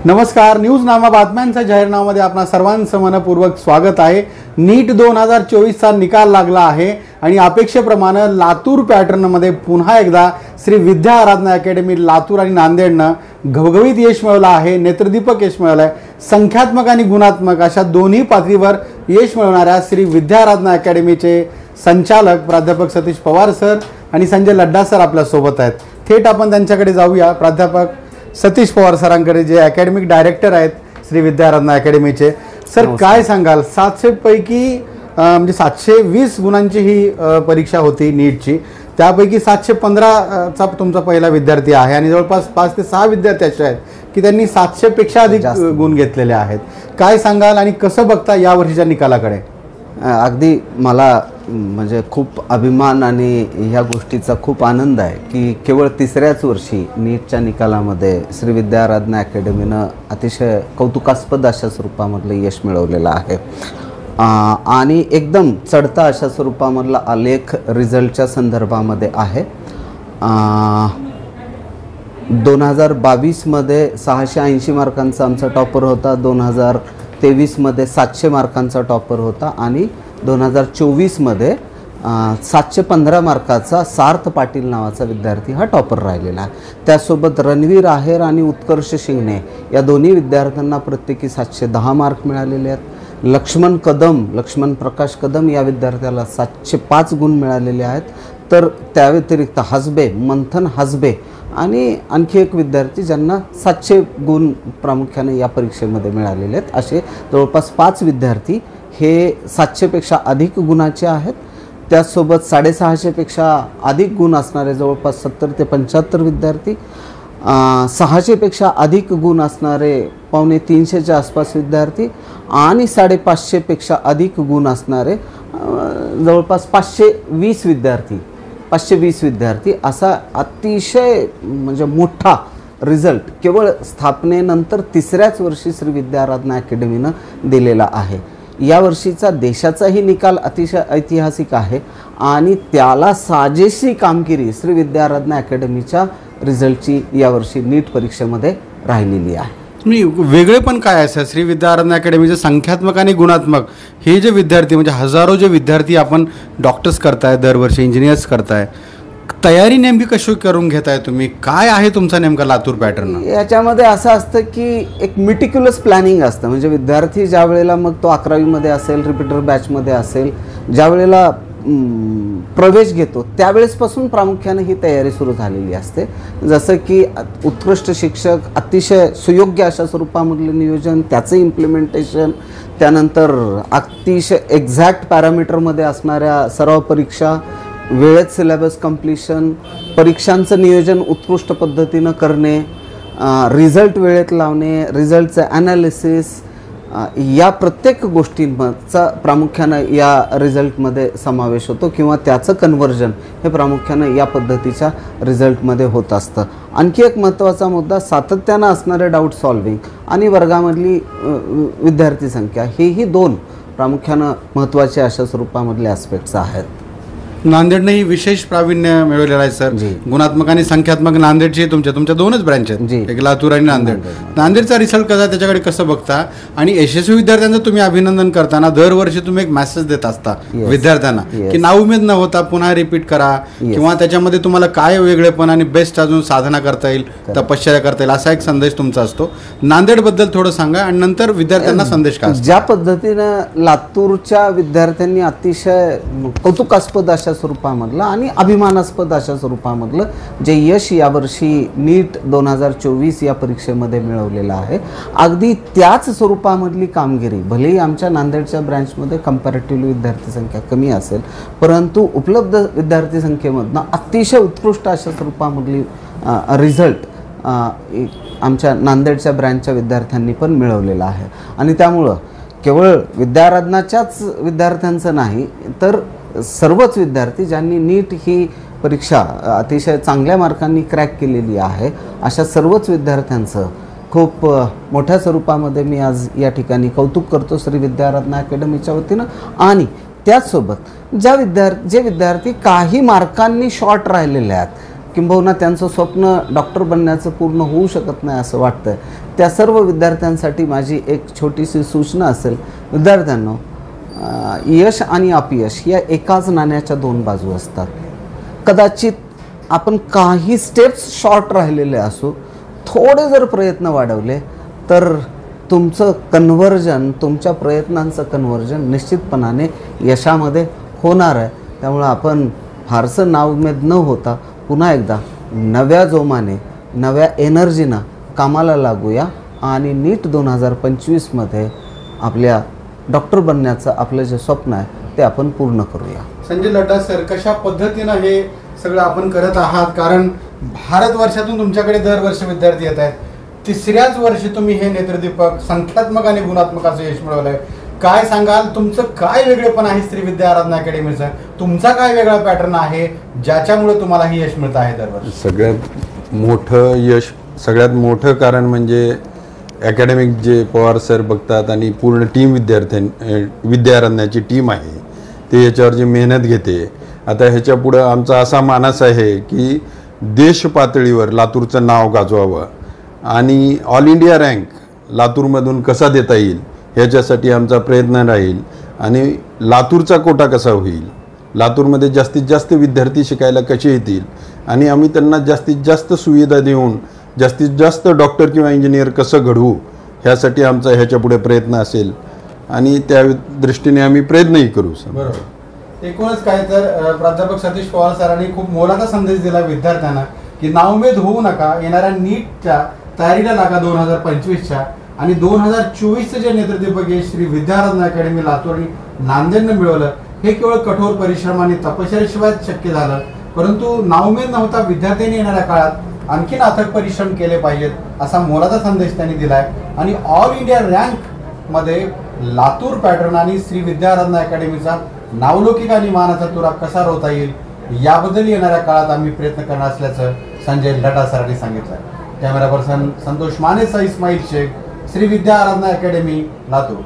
नमस्कार, न्यूजनामा बातम्यांच्या जाहीरनाम्यामध्ये आपणा सर्वांचं मनपूर्वक स्वागत आहे। नीट 2024चा निकाल लागला आहे आणि अपेक्षेप्रमाणे लातूर पॅटर्नमध्ये पुन्हा एकदा श्री विद्या आराधना अकॅडमी लातूर आणि नांदेडनं घवघवीत यश मिळवलं आहे। नेत्रदीपक यश मिळवलं आहे। संख्यात्मक आणि गुणात्मक अशा दोन्ही पातळीवर यश मिळवणाऱ्या श्री विद्या आराधना अकॅडमीचे संचालक प्राध्यापक सतीश पवार सर आणि संजय लड्डा सर आपल्या सोबत आहेत। थेट आपण त्यांच्याकडे जाऊया। प्राध्यापक सतीश पवार सरांकडे, जे अकॅडमिक डायरेक्टर आहेत श्री विद्या आराधना अकॅडमीचे। सर, काय सांगाल? 700 पैकी म्हणजे 720 गुणांची ही परीक्षा होती नीटची, त्यापैकी 715 चा तुमचा पहिला विद्यार्थी आहे आणि जवळपास 5 ते 6 विद्यार्थी असे आहेत की त्यांनी 700 पेक्षा अधिक गुण घेतलेले आहेत। काय सांगाल आणि कसं बघता या वर्षीच्या निकालाकडे? अगदी मला म्हणजे खूप अभिमान आणि ह्या गोष्टीचा खूप आनंद आहे की केवळ तिसऱ्याच वर्षी नीटच्या निकालामध्ये श्री विद्या आराधना अकॅडमीनं अतिशय कौतुकास्पद अशा स्वरूपामधलं यश मिळवलेलं आहे आणि एकदम चढता अशा स्वरूपामधला आलेख रिझल्टच्या संदर्भामध्ये आहे। 2022 मध्ये 680 मार्कांचा आमचा टॉपर होता, 2023 मध्ये 700 मार्कांचा टॉपर होता आणि 2024 मध्ये 715 मार्काचा सार्थ पाटील नावाचा विद्यार्थी हा टॉपर राहिलेला आहे। त्यासोबत रणवीर आहेर आणि उत्कर्ष शिंगणे या दोन्ही विद्यार्थ्यांना प्रत्येकी 710 मार्क मिळालेले आहेत। लक्ष्मण प्रकाश कदम या विद्यार्थ्याला 705 गुण मिळालेले आहेत। तर त्या व्यतिरिक्त मंथन हसबे आणि आणखी एक विद्यार्थी ज्यांना 700 गुण प्रामुख्याने या परीक्षेमध्ये मिळालेले आहेत। असे जवळपास 5 विद्यार्थी हे 700 पेक्षा अधिक गुणाचे आहेत। त्यासोबत 650 पेक्षा अधिक गुण असणारे जवळपास 70 ते 75 विद्यार्थी, 600 पेक्षा अधिक गुण असणारे 250च्या आसपास विद्यार्थी आणि 550 पेक्षा अधिक गुण असणारे जवळपास 520 विद्यार्थी असा अतिशय म्हणजे मोठा रिझल्ट केवळ स्थापनेनंतर तिसऱ्याच वर्षी श्री विद्या आराधना अकॅडमीनं दिलेला आहे। या वर्षीचा देशाचाही निकाल अतिशय ऐतिहासिक आहे आणि त्याला साजेशी कामगिरी श्री विद्या आराधना अकॅडमीच्या रिझल्टची यावर्षी नीट परीक्षेमध्ये राहिलेली आहे। मी वेगळे पण काय असं श्री विद्या आराधना अकॅडमीचे संख्यात्मक आणि गुणात्मक हे जे विद्यार्थी म्हणजे हजारो जे विद्यार्थी आपण डॉक्टर्स करताय, दरवर्षी इंजिनियर्स करताय, तयारी नेमकी कशी करून घेताय तुम्ही? काय आहे तुमचा नेमका लातूर पॅटर्न? याच्यामध्ये असं असतं की एक मिटिक्युलस प्लॅनिंग असतं। म्हणजे विद्यार्थी ज्या वेळेला मग तो 11वी मध्ये असेल, रिपीटर बॅचमध्ये असेल, ज्या वेळेला प्रवेश घेतो त्यावेळेसपासून प्रामुख्याने ही तयारी सुरू झालेली असते। जसं की उत्कृष्ट शिक्षक, अतिशय सुयोग्य अशा स्वरूपामधलं नियोजन, त्याचं इम्प्लिमेंटेशन, त्यानंतर अतिशय एक्झॅक्ट पॅरामीटरमध्ये असणाऱ्या सराव परीक्षा, वेळेत सिलेबस कंप्लीशन, परीक्षांचं नियोजन उत्कृष्ट पद्धतीनं करणे, रिझल्ट वेळेत लावणे, रिझल्टचं ॲनालिसिस, या प्रत्येक गोष्टींचा प्रामुख्यानं या रिझल्टमध्ये समावेश होतो किंवा त्याचं कन्व्हर्जन हे प्रामुख्यानं या पद्धतीच्या रिझल्टमध्ये होत असतं। आणखी एक महत्त्वाचा मुद्दा सातत्यानं असणारे डाऊट सॉल्विंग आणि वर्गामधली विद्यार्थी संख्या, हेही 2 प्रामुख्यानं महत्त्वाचे अशा स्वरूपामधले ॲस्पेक्ट्स आहेत। नांदेडनेही विशेष प्रावीण्य मिळवलेलं आहे सर, गुणात्मक आणि संख्यात्मक। नांदेडची तुमच्या 2च ब्रँच आहेत, एक लातूर आणि नांदेड। नांदेडचा रिझल्ट कसा, त्याच्याकडे कसं बघता? आणि यशस्वी विद्यार्थ्यांचं तुम्ही अभिनंदन करताना दरवर्षी तुम्ही एक मेसेज देत असता विद्यार्थ्यांना की नाउमेद न होता पुन्हा रिपीट करा किंवा त्याच्यामध्ये तुम्हाला काय वेगळेपण आणि बेस्ट अजून साधना करता येईल, तपश्चर्या करता येईल, असा एक संदेश तुमचा असतो। नांदेडबद्दल थोडं सांगा आणि नंतर विद्यार्थ्यांना संदेश काय? ज्या पद्धतीनं लातूरच्या विद्यार्थ्यांनी अतिशय कौतुकास्पद अशा स्वरूपामधलं आणि अभिमानास्पद अशा स्वरूपामधलं जे यश यावर्षी नीट 2024 या परीक्षेमध्ये मिळवलेलं आहे, अगदी त्याच स्वरूपामधली कामगिरी भलेही आमच्या नांदेडच्या ब्रँचमध्ये कंपॅरेटिव्हली विद्यार्थी संख्या कमी असेल, परंतु उपलब्ध विद्यार्थी संख्येमधनं अतिशय उत्कृष्ट अशा स्वरूपामधली रिझल्ट आमच्या नांदेडच्या ब्रँचच्या विद्यार्थ्यांनी पण मिळवलेला आहे। आणि त्यामुळं केवळ विद्या आराधनाच्याच विद्यार्थ्यांचं नाही तर सर्वच विद्यार्थी ज्यांनी नीट ही परीक्षा अतिशय चांगल्या मार्कांनी क्रॅक केलेली आहे, अशा सर्वच विद्यार्थ्यांचं खूप मोठ्या स्वरूपामध्ये मी आज या ठिकाणी कौतुक करतो श्री विद्या आराधना अकॅडमीच्या वतीनं। आणि त्याचसोबत जे विद्यार्थी काही मार्कांनी शॉर्ट राहिलेले आहेत, किंबहुना त्यांचं स्वप्न डॉक्टर बनण्याचं पूर्ण होऊ शकत नाही असं वाटतं, त्या सर्व विद्यार्थ्यांसाठी माझी एक छोटीशी सूचना असेल, विद्यार्थ्यांनो, यश आणि अपयश या एकाच नाण्याच्या दोन बाजू असतात. कदाचित आपण काही स्टेप्स शॉर्ट राहिलेले असू, थोडे जर प्रयत्न वाढवले तर तुमचं कन्व्हर्जन, तुमच्या प्रयत्नांचं कन्व्हर्जन निश्चितपणाने यशामध्ये होणार आहे. त्यामुळं आपण फारसं नाउमेद न होता पुन्हा एकदा नव्या जोमाने, नव्या एनर्जीनं कामाला लागूया आणि नीट 2025मध्ये आपल्या डॉक्टर बनण्याचं आपलं जे स्वप्न आहे ते आपण पूर्ण करूया. संजय लड्डा सर, कशा पद्धतीनं हे सगळं आपण करत आहात? कारण भारतवर्षातून तुमच्याकडे दरवर्षी विद्यार्थी येत आहेत. तिसऱ्याच वर्षी तुम्ही हे नेत्रदीपक संख्यात्मक आणि गुणात्मक असं यश मिळवलंय. काय सांगाल, तुमचं काय वेगळेपण आहे श्री विद्या आराधना अकॅडमीचं? तुमचा काय वेगळा पॅटर्न आहे ज्याच्यामुळे तुम्हाला ही यश मिळत आहे दरवर्षी? सगळ्यात मोठं यश, सगळ्यात मोठं कारण म्हणजे अकॅडमिक जे पवार सर बघतात आणि पूर्ण टीम विद्या आराधनाची टीम आहे ते याच्यावर जी मेहनत घेते. आता ह्याच्या पुढं आमचा असा मानस आहे की देश पातळीवर लातूरचं नाव गाजवावं आणि ऑल इंडिया रँक लातूरमधून कसा देता येईल ह्याच्यासाठी आमचा प्रयत्न राहील. आणि लातूरचा कोटा कसा होईल, लातूरमध्ये जास्तीत जास्त विद्यार्थी शिकायला कसे येतील आणि आम्ही त्यांना जास्तीत जास्त सुविधा देऊन जास्तीत जास्त डॉक्टर किंवा इंजिनियर कसं घडवू ह्यासाठी आमचा ह्याच्या पुढे प्रयत्न असेल आणि त्या दृष्टीने आम्ही प्रयत्नही करू. बरोबर. एकूणच काय तर प्राध्यापक सतीश पवार सरांनी खूप मोलाचा संदेश दिला विद्यार्थ्यांना की नाउमेद होऊ नका, येणाऱ्या नीटच्या तयारीला लागा 2025च्या. आणि 2024चं जे नेत्रदीपक हे श्री विद्या आराधना अकॅडमी लातूर आणि नांदेडनं मिळवलं, हे केवळ कठोर परिश्रम आणि तपश्चर्येशिवाय शक्य झालं. परंतु नाउमेद नव्हता, विद्यार्थ्यांनी येणाऱ्या काळात आणखीन अथक परिश्रम केले पाहिजेत असा मोलाचा संदेश त्यांनी दिलाय. आणि ऑल इंडिया रँकमध्ये लातूर पॅटर्न आणि श्री विद्या आराधना अकॅडमीचा नावलौकिक आणि मानाचा तुरा कसा रोवता येईल याबद्दल येणाऱ्या काळात आम्ही प्रयत्न करणार असल्याचं संजय लड्डा सरांनी सांगितलं. कॅमेरा पर्सन संतोष मानेसह इस्माईल शेख, श्री विद्या आराधना अकॅडमी, लातूर.